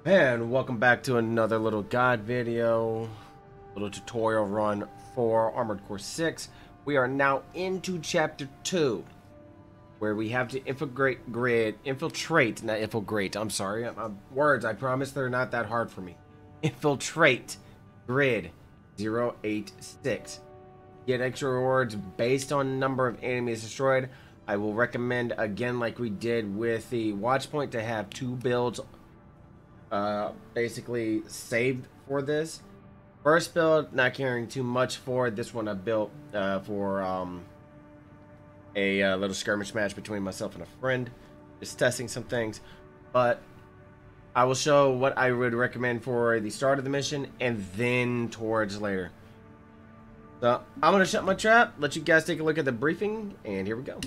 And welcome back to another little guide video, little tutorial run for Armored Core 6. We are now into chapter 2, where we have to infiltrate, not infiltrate, I'm sorry, words, I promise they're not that hard for me. Infiltrate grid 086. Get extra rewards based on number of enemies destroyed. I will recommend, again, like we did with the watch point, to have 2 builds basically saved for this. First build, not caring too much for. This one I built for a little skirmish match between myself and a friend, just testing some things. But I will show what I would recommend for the start of the mission and then towards later. So I'm gonna shut my trap, let you guys take a look at the briefing, and here we go.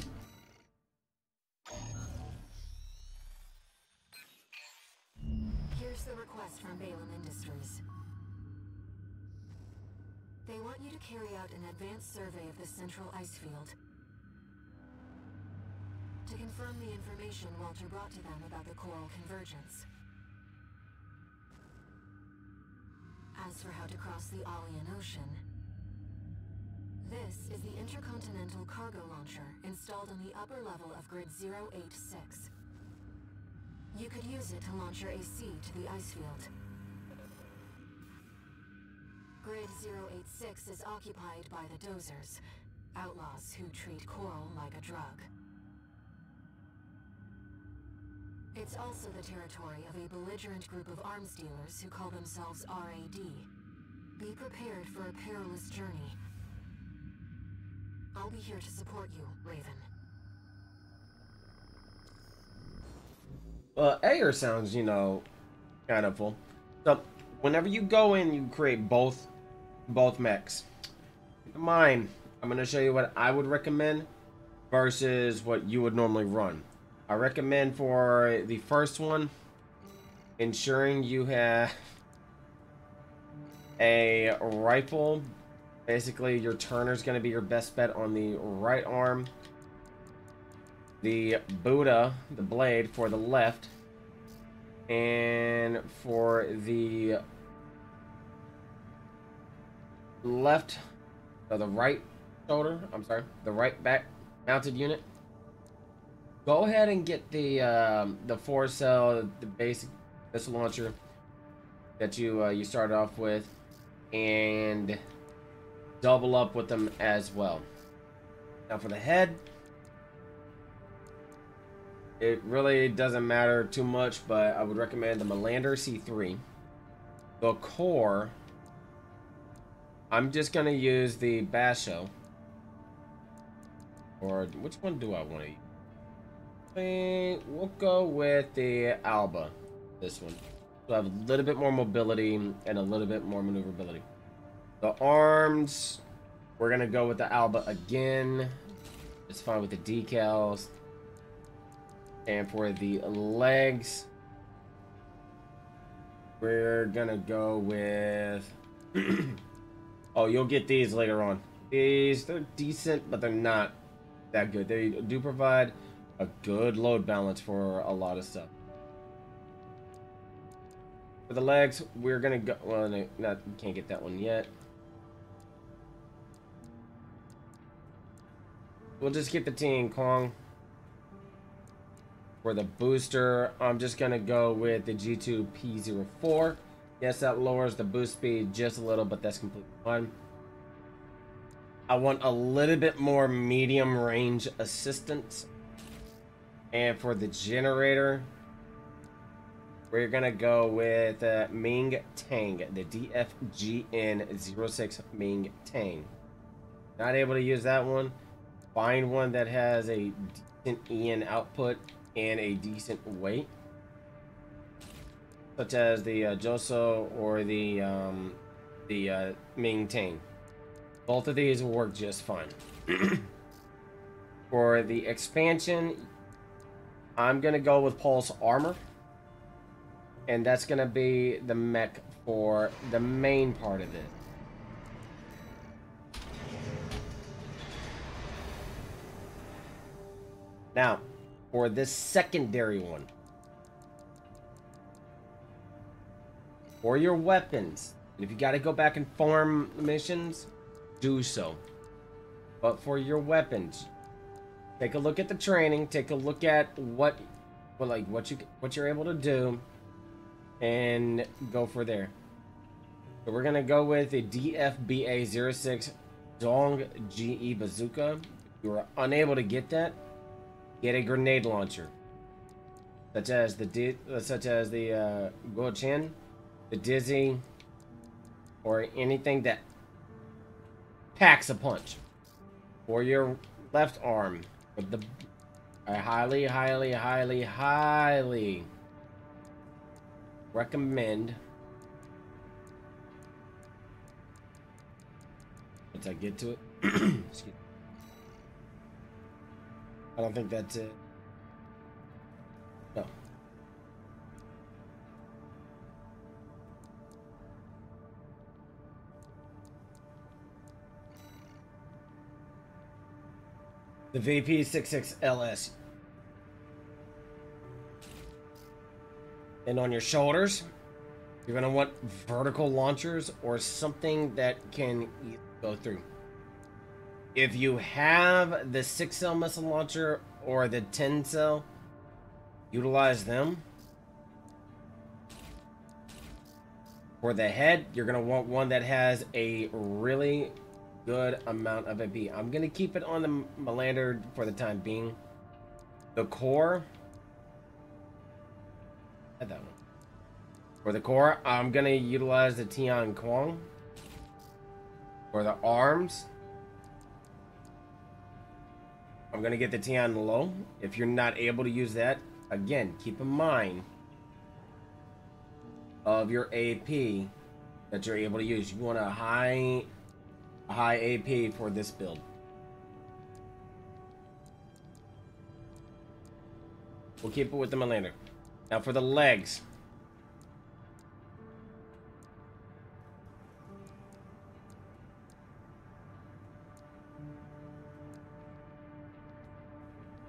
They want you to carry out an advanced survey of the central ice field. To confirm the information Walter brought to them about the coral convergence. As for how to cross the Alien Ocean, this is the intercontinental cargo launcher installed on the upper level of grid 086. You could use it to launch your AC to the ice field. Grid 086 is occupied by the Dozers, outlaws who treat coral like a drug. It's also the territory of a belligerent group of arms dealers who call themselves RAD. Be prepared for a perilous journey. I'll be here to support you, Raven. Well, Ayre sounds, kind of full. So, whenever you go in, you create both mechs. Keep in mind, I'm going to show you what I would recommend versus what you would normally run. I recommend for the first one, ensuring you have a rifle. Basically, your turner's going to be your best bet on the right arm. The Buddha, the blade, for the left. And for the left, or the right shoulder, I'm sorry, the right back mounted unit, go ahead and get the 4-cell, the basic missile launcher that you started off with, and double up with them as well. Now for the head, it really doesn't matter too much, but I would recommend the Melander C3. The core, I'm just gonna use the Basho. Or which one do I want to use? We'll go with the Alba. This one. So I have a little bit more mobility and a little bit more maneuverability. The arms, we're gonna go with the Alba again. It's fine with the decals. And for the legs, we're gonna go with oh, you'll get these later on. These, they're decent, but they're not that good. They do provide a good load balance for a lot of stuff. For the legs, we're gonna go, well, not, can't get that one yet. We'll just get the Ting Kong. For the booster, I'm just gonna go with the G2P04. Yes, that lowers the boost speed just a little, but that's completely fine. I want a little bit more medium range assistance. And for the generator, we're gonna go with Ming Tang, the DFGN06 Ming Tang. Not able to use that one. Find one that has a decent EN output and a decent weight, such as the Joso or the Ming Tang. Both of these will work just fine. For the expansion, I'm gonna go with Pulse Armor, and that's gonna be the mech for the main part of it. Now, for this secondary one, For your weapons, and if you got to go back and farm missions, do so. But for your weapons, take a look at the training. Take a look at what you're able to do, and go for there. So we're gonna go with a DFBA-06 Dong GE bazooka. If you are unable to get that, get a grenade launcher, such as the Guochen, the Dizzy, or anything that packs a punch. For your left arm, with the I highly recommend. Once I get to it, excuse me. I don't think that's it. No. The VP66LS. And on your shoulders, you're going to want vertical launchers or something that can go through. If you have the 6-cell missile launcher or the 10-cell, utilize them. For the head, you're going to want one that has a really good amount of AP. I'm going to keep it on the Melander for the time being. The core, that one. For the core, I'm going to utilize the Tian Kwong. For the arms, I'm going to get the Tian Low. If you're not able to use that, again, keep in mind of your AP that you're able to use. You want a high AP for this build. We'll keep it with the Melander. Now for the legs.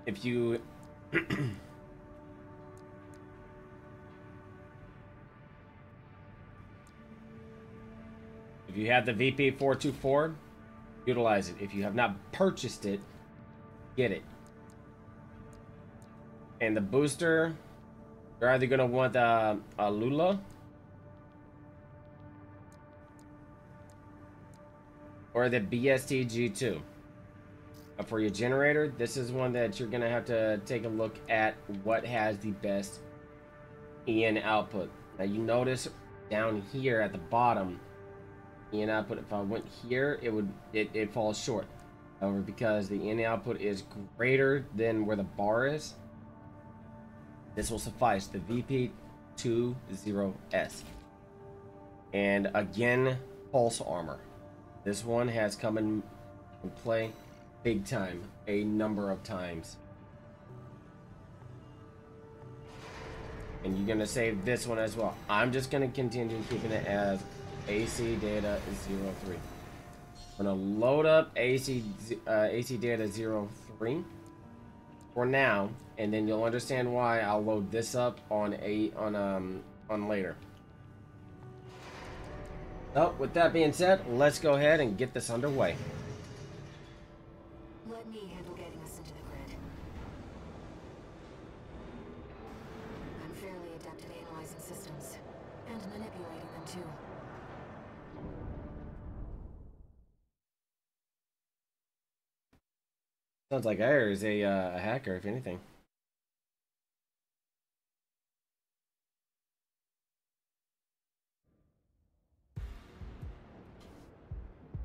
If you if you have the VP424, utilize it. If you have not purchased it, get it. And the booster, you're either going to want a Lula or the BST G2. For your generator, this is one that you're going to have to take a look at what has the best EN output. Now you notice down here at the bottom, EN output, if I went here, it falls short. However, because the EN output is greater than where the bar is, this will suffice. The VP20S. And again, pulse armor. This one has come in play big time a number of times. And you're gonna save this one as well. I'm just gonna continue keeping it as AC data 03. I'm gonna load up AC data 03 for now, and then you'll understand why I'll load this up on later. So with that being said, let's go ahead and get this underway. Let me handle getting us into the grid. I'm fairly adept at analyzing systems and manipulating them too. Sounds like Ayre is a hacker, if anything.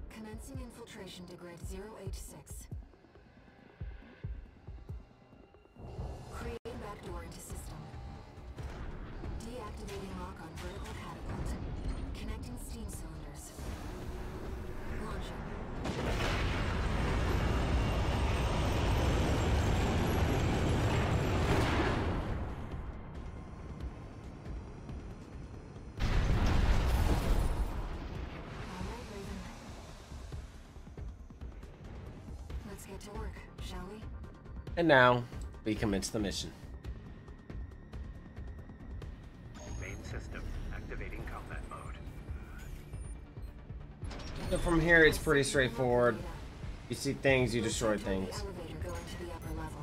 Commencing infiltration to grid 086. Create backdoor into system. Deactivating lock on vertical catapult. Connecting steam cylinders. Launching. Let's get to work, shall we? And now we commence the mission. Main system. Activating combat mode. So from here, it's pretty straightforward. You see things, you destroy things. Elevator going to the upper level.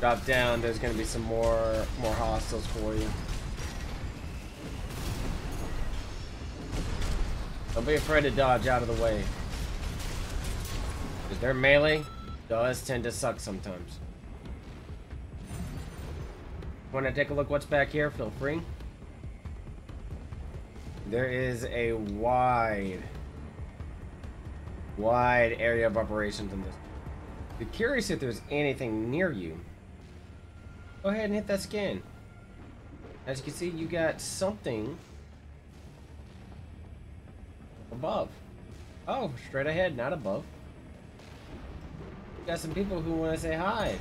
Drop down, there's gonna be some more hostiles for you. Don't be afraid to dodge out of the way. Because their melee does tend to suck sometimes. Wanna take a look what's back here? Feel free. There is a wide area of operations in this. If you're curious if there's anything near you, go ahead and hit that scan. As you can see, you got something above. Oh, straight ahead, not above. Got some people who want to say hi.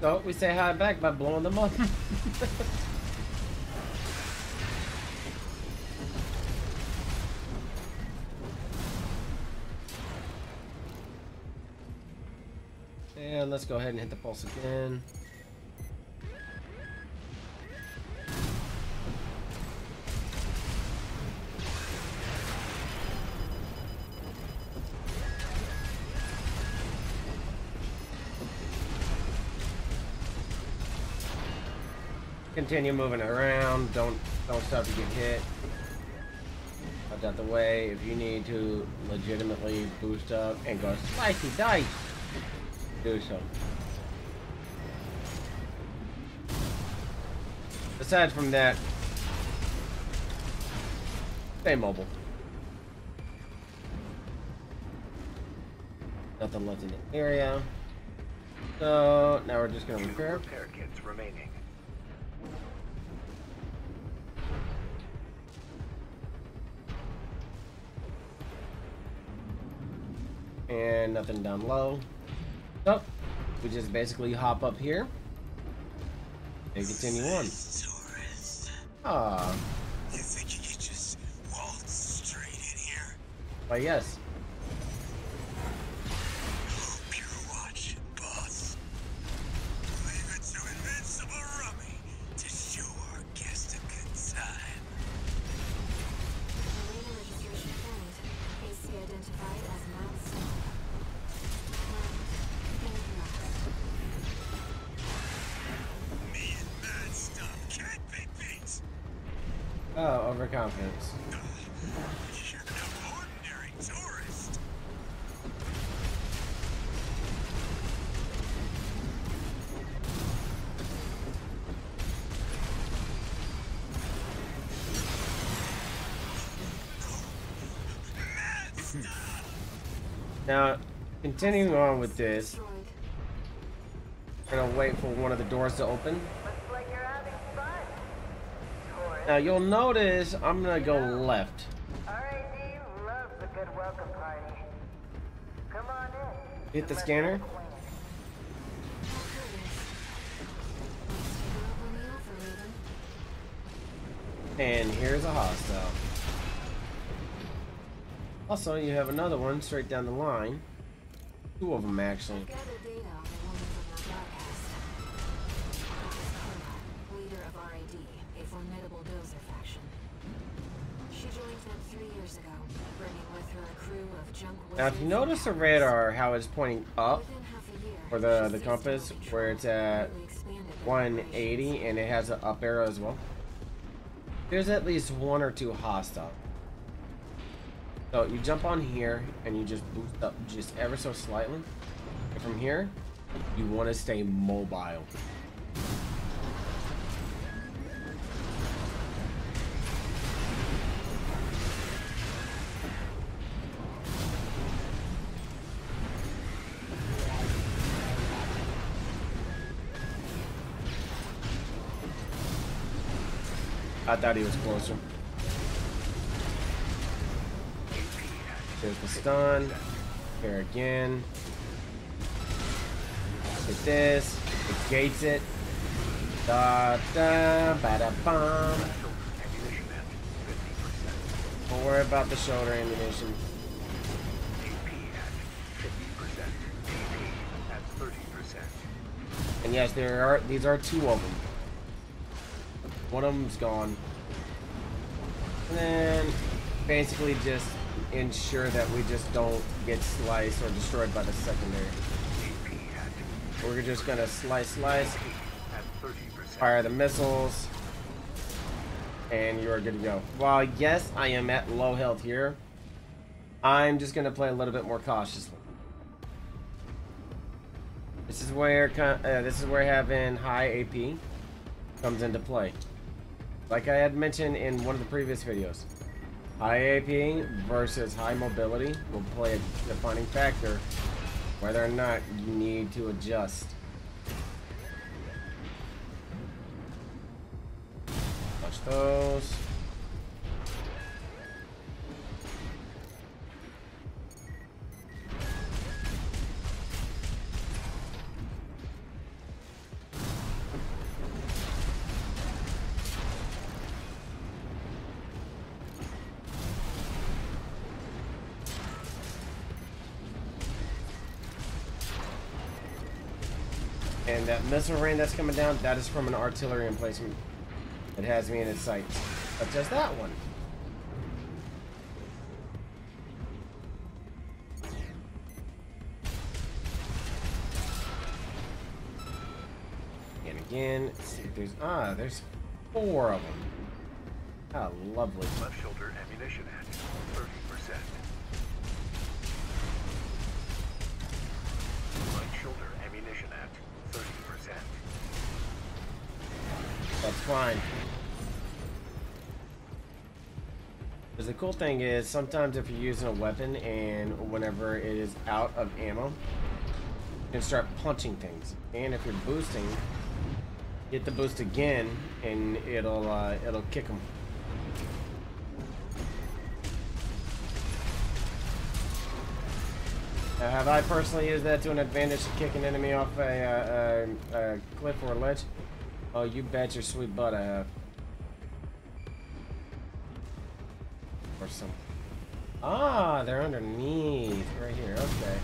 So we say hi back by blowing them up. And let's go ahead and hit the pulse again. Continue moving around. Don't stop to get hit. Out out the way if you need to legitimately boost up and go slicey dice. Do so. Aside from that, stay mobile. Nothing left in the area. So now we're just gonna repair. Repair kits remaining. And nothing down low. So we just basically hop up here and continue on. Ah. You think you could just waltz straight in here? Why, yes. Hope you're watching, boss. Leave it to Invincible Rummy to show our guest a good time. Marina registration point. AC identified as Mount Snow. Me and Mad Stuff can't be beat. Oh, overconfidence. You're no ordinary tourist. Mad Stuff. Now, continuing on with this, Destroyed. we're gonna wait for one of the doors to open. Looks like you're having fun. Tourist. Now you'll notice I'm gonna go left. RAD loves a good welcome party. Come on in. Hit the scanner. And here's a hostile. Also, you have another one straight down the line. Two of them, actually. Gather data on the woman from our broadcast. Leader of RAD, a formidable dozer faction. She joined them 3 years ago, bringing with her a crew of junk Now, if you notice the radar, how it's pointing up, Within half a year, or the compass, where it's at greatly expanded their 180, and it has an up arrow as well. There's at least one or two hostile. So you jump on here and you just boost up just ever so slightly. And from here, you want to stay mobile. I thought he was closer. There's the stun. Here again. Hit this. It gates it. Da da ba da bum. Ammunition at 50%. Don't worry about the shoulder ammunition. AP at 50%. AP at 30%. And yes, these are two of them. One of them's gone. And then basically just ensure that we just don't get sliced or destroyed by the secondary. AP at We're just gonna slice, at 30%. fire the missiles, and you're good to go. While yes, I am at low health here, I'm just gonna play a little bit more cautiously. This is where having high AP comes into play. Like I had mentioned in one of the previous videos, high AP versus high mobility will play a defining factor whether or not you need to adjust. Watch those. And that missile rain that's coming down, that is from an artillery emplacement. It has me in its sights. But just that one. And again, let's see if there's 4 of them. How lovely. Left shoulder ammunition at 30%. Right shoulder ammunition at 30%. That's fine. Because the cool thing is, sometimes if you're using a weapon and whenever it is out of ammo, you can start punching things. And if you're boosting, hit the boost again, and it'll kick them. Now, have I personally used that to an advantage to kick an enemy off a cliff or a ledge? Oh, you bet your sweet butt I have. Or some. Ah, they're underneath. Right here, okay.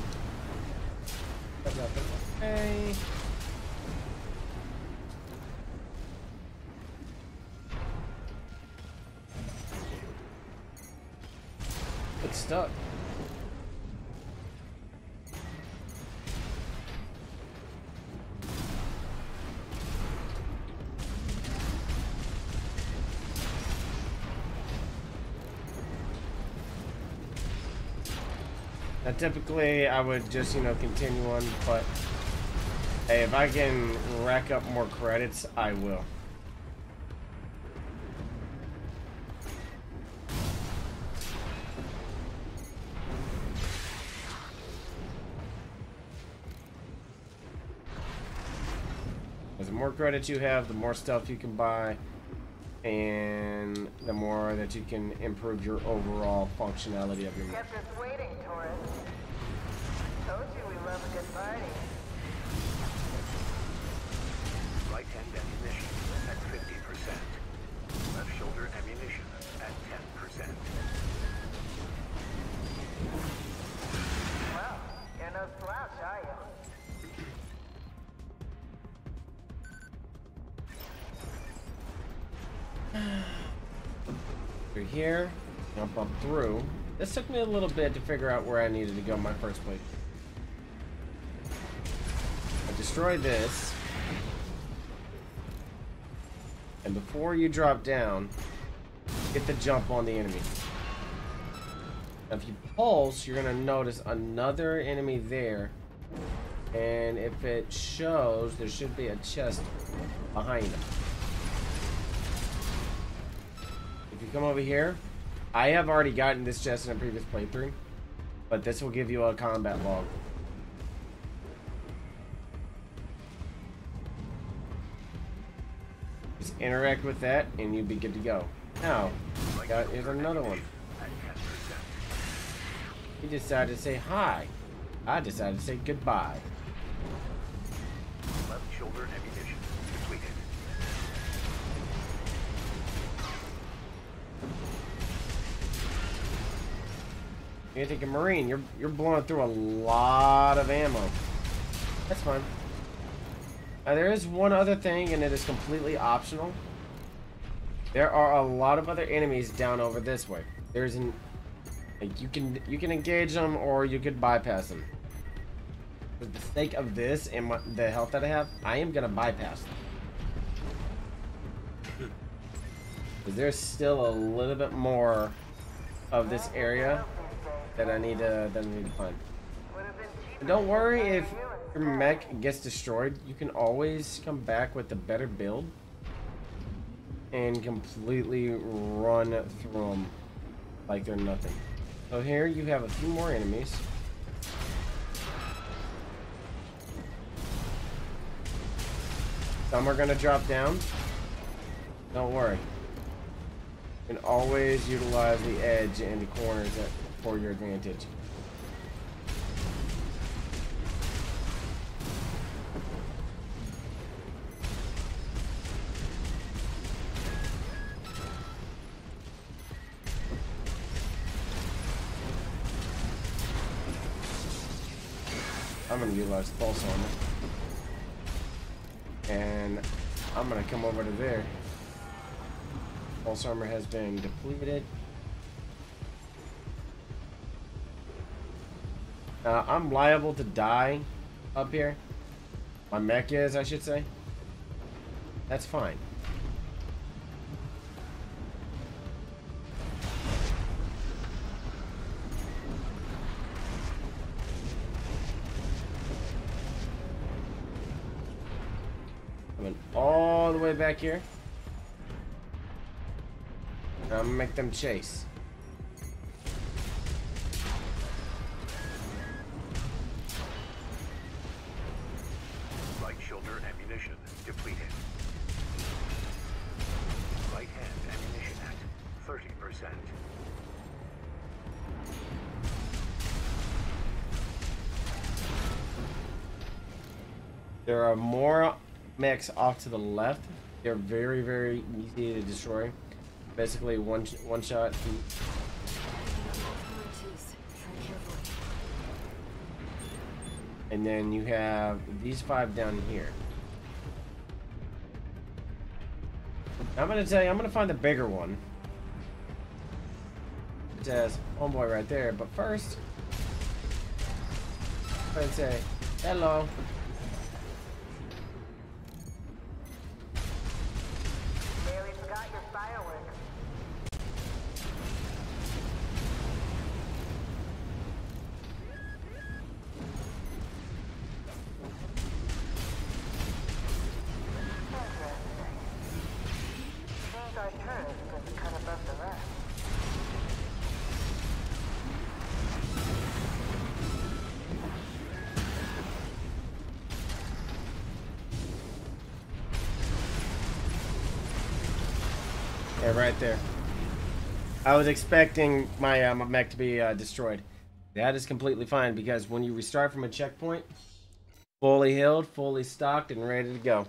Okay. It's stuck. Now, typically, I would just, continue on, but hey, if I can rack up more credits, I will. Because the more credits you have, the more stuff you can buy, and the more that you can improve your overall functionality of your map. Kept us waiting, Taurus. Told you we love a good party. Right hand ammunition at 50%. Left shoulder ammunition at 10%. Well, you're no slouch, are you? Through here, jump up through. This took me a little bit to figure out where I needed to go in my first place. I destroyed this. And before you drop down, get the jump on the enemy. Now, if you pulse, you're going to notice another enemy there. And if it shows, there should be a chest behind them. If you come over here, I have already gotten this chest in a previous playthrough, but this will give you a combat log. Just interact with that and you'll be good to go. Now, here's another one. At 10%. He decided to say hi. I decided to say goodbye. Left shoulder ammunition depleted. You're thinking, Marine, you're blowing through a lot of ammo. That's fine. There is one other thing, and it is completely optional. There are a lot of other enemies down over this way. There's an like you can engage them, or you could bypass them. For the sake of this and the health that I have, I am gonna bypass them. Because there's still a little bit more of this area that I need to find. And don't worry if your mech gets destroyed. You can always come back with a better build and completely run through them like they're nothing. So here you have a few more enemies. Some are gonna drop down. Don't worry. You can always utilize the edge and the corners for your advantage. I'm gonna utilize pulse armor. And I'm gonna come over to there. Pulse armor has been depleted. I'm liable to die up here. My mech is, I should say. That's fine. Coming all the way back here. And I'm gonna make them chase. Right shoulder ammunition depleted. Right hand ammunition at 30%. There are more mechs off to the left. They're very, very easy to destroy. Basically, one shot. And then you have these 5 down here. I'm gonna tell you, I'm gonna find the bigger one. It says homeboy right there. But first, I'm gonna say hello. Barely forgot your fireworks. Seems our turret is cut above the rest. Yeah, right there. I was expecting my my mech to be destroyed. That is completely fine because when you restart from a checkpoint, fully healed, fully stocked, and ready to go.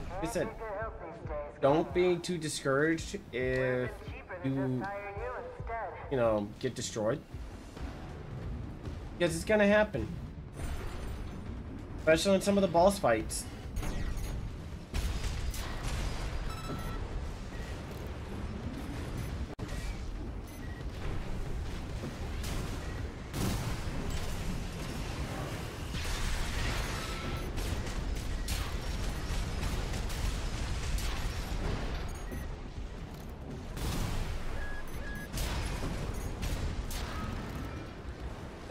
Like I said, Can't get good help these days. don't be too discouraged if It's cheaper to you, just hire you instead. you know, get destroyed. Because it's gonna happen. Especially in some of the boss fights.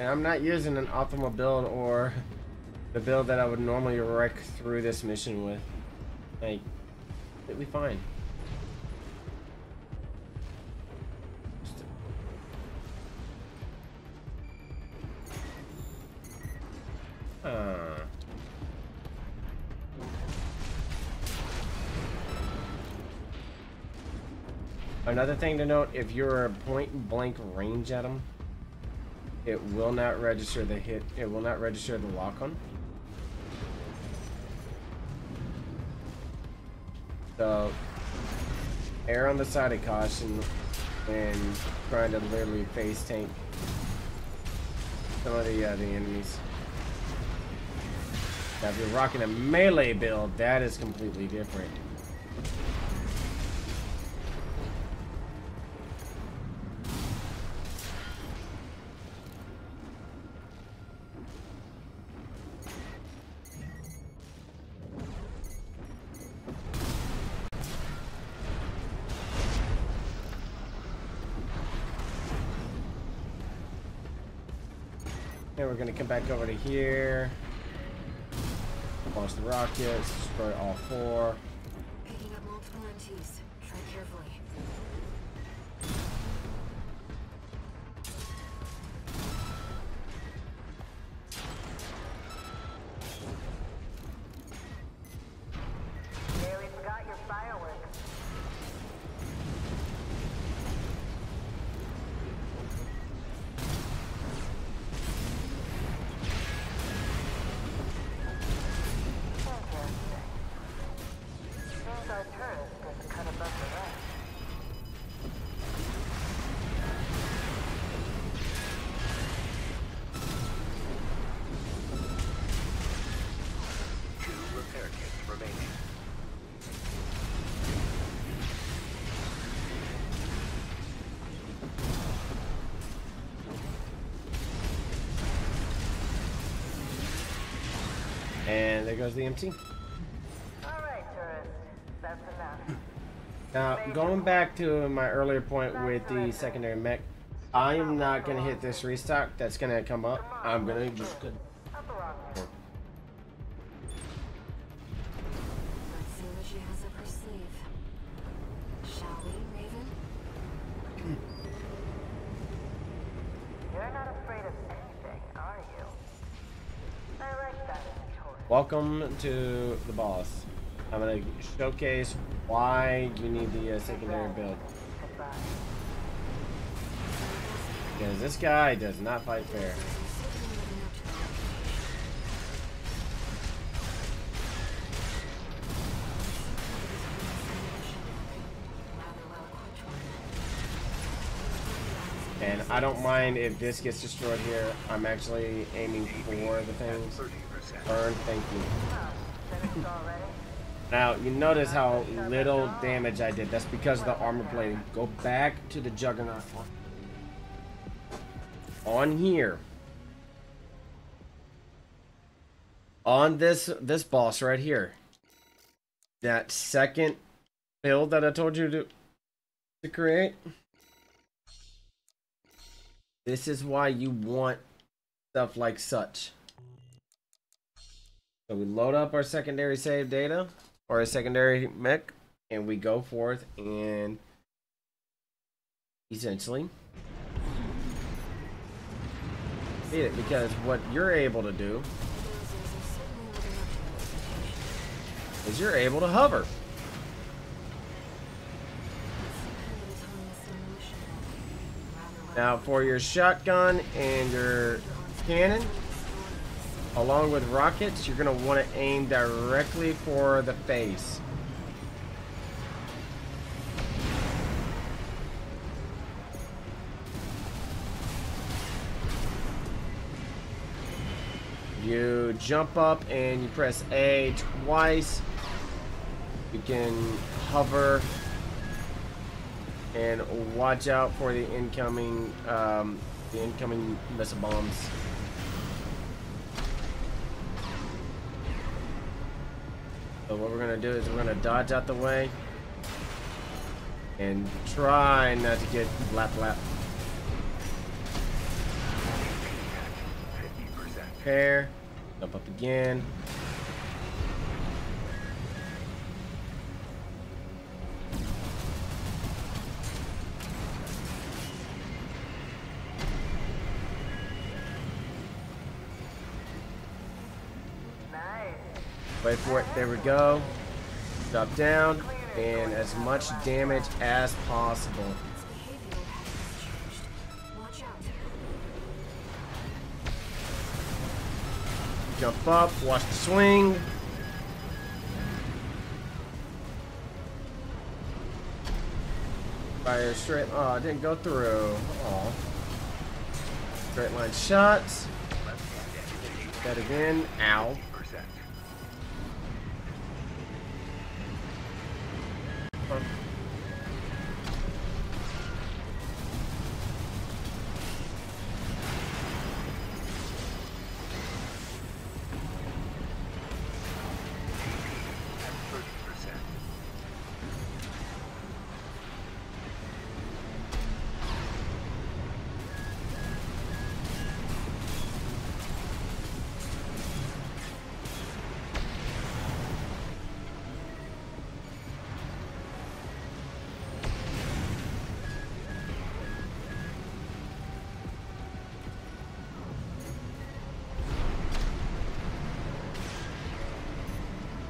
And I'm not using an optimal build or the build that I would normally wreck through this mission with. Like, it'll be fine. Another thing to note, if you're a point blank range at them, it will not register the hit. It will not register the lock on. So, err on the side of caution when trying to literally face tank some of the enemies. Now, if you're rocking a melee build, that is completely different. And we're gonna come back over to here. Launch the rockets, destroy all 4. Picking up multiple MTs. Tread carefully. Nearly forgot your fireworks. Interesting. Seems our tourist is cut above the rest. Two repair kits remaining. And there goes the MT. Alright, tourist. That's enough. Now, going back to my earlier point with the secondary mech, I am not going to hit this restock that's going to come up. I'm going to just... Up along there. Let's see what she has up her sleeve. Shall we, Raven? You're not afraid of anything, are you? I like that in a tourist. Welcome to the boss. I'm going to showcase why you need the secondary build. Goodbye. Because this guy does not fight fair. And I don't mind if this gets destroyed here. I'm actually aiming for the things. 30%. Burn, thank you. Huh, finished already? Now, you notice how little damage I did. That's because of the armor plating. Go back to the Juggernaut. On here. On this boss right here. That second build that I told you to create. This is why you want stuff like such. So we load up our secondary save data, or a secondary mech, and we go forth and essentially beat it. Because what you're able to do is you're able to hover. Now for your shotgun and your cannon, along with rockets, you're going to want to aim directly for the face. You jump up and you press A twice. You can hover and watch out for the incoming missile bombs. So what we're gonna do is we're gonna dodge out the way and try not to get lap. 50%. Pair, jump up again. Nice. Wait for it. There we go. Drop down. and as much damage as possible. Its behavioral patterns changed. Watch out. Jump up, watch the swing. Fire straight. Oh, it didn't go through. Oh. Straight line shots. That again. Ow.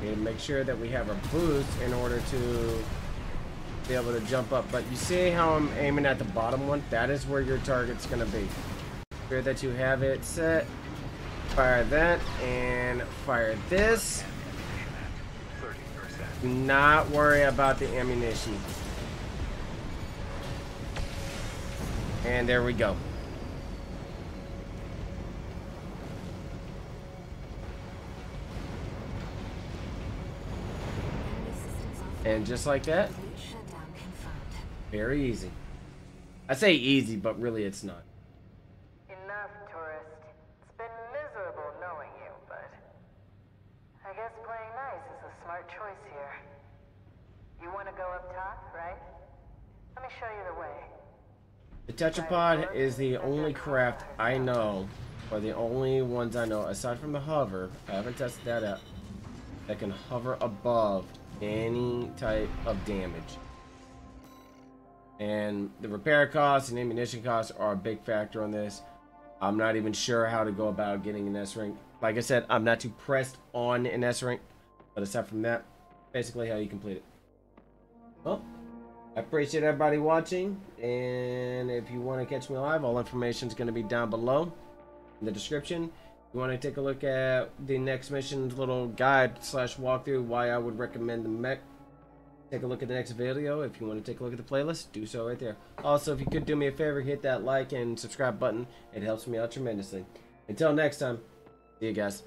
And make sure that we have a boost in order to be able to jump up. But you see how I'm aiming at the bottom one? That is where your target's gonna be. Make sure that you have it set. Fire that and fire this. Do not worry about the ammunition. And there we go. And just like that, Complete shutdown confirmed. very easy. I say easy, but really it's not. Enough, tourist. It's been miserable knowing you, but I guess playing nice is a smart choice here. You want to go up top, right? Let me show you the way. The tetrapod is the only craft I know, or the only ones I know, aside from the hover, I haven't tested that out, that can hover above any type of damage. And the repair costs and ammunition costs are a big factor on this. I'm not even sure how to go about getting an S rank. Like I said, I'm not too pressed on an S rank, but aside from that, basically how you complete it. Well, I appreciate everybody watching, and if you want to catch me live, all information is going to be down below in the description. If you want to take a look at the next mission's little guide / walkthrough why I would recommend the mech, take a look at the next video. If you want to take a look at the playlist, do so right there. Also, if you could do me a favor, hit that like and subscribe button. It helps me out tremendously. Until next time, see you guys.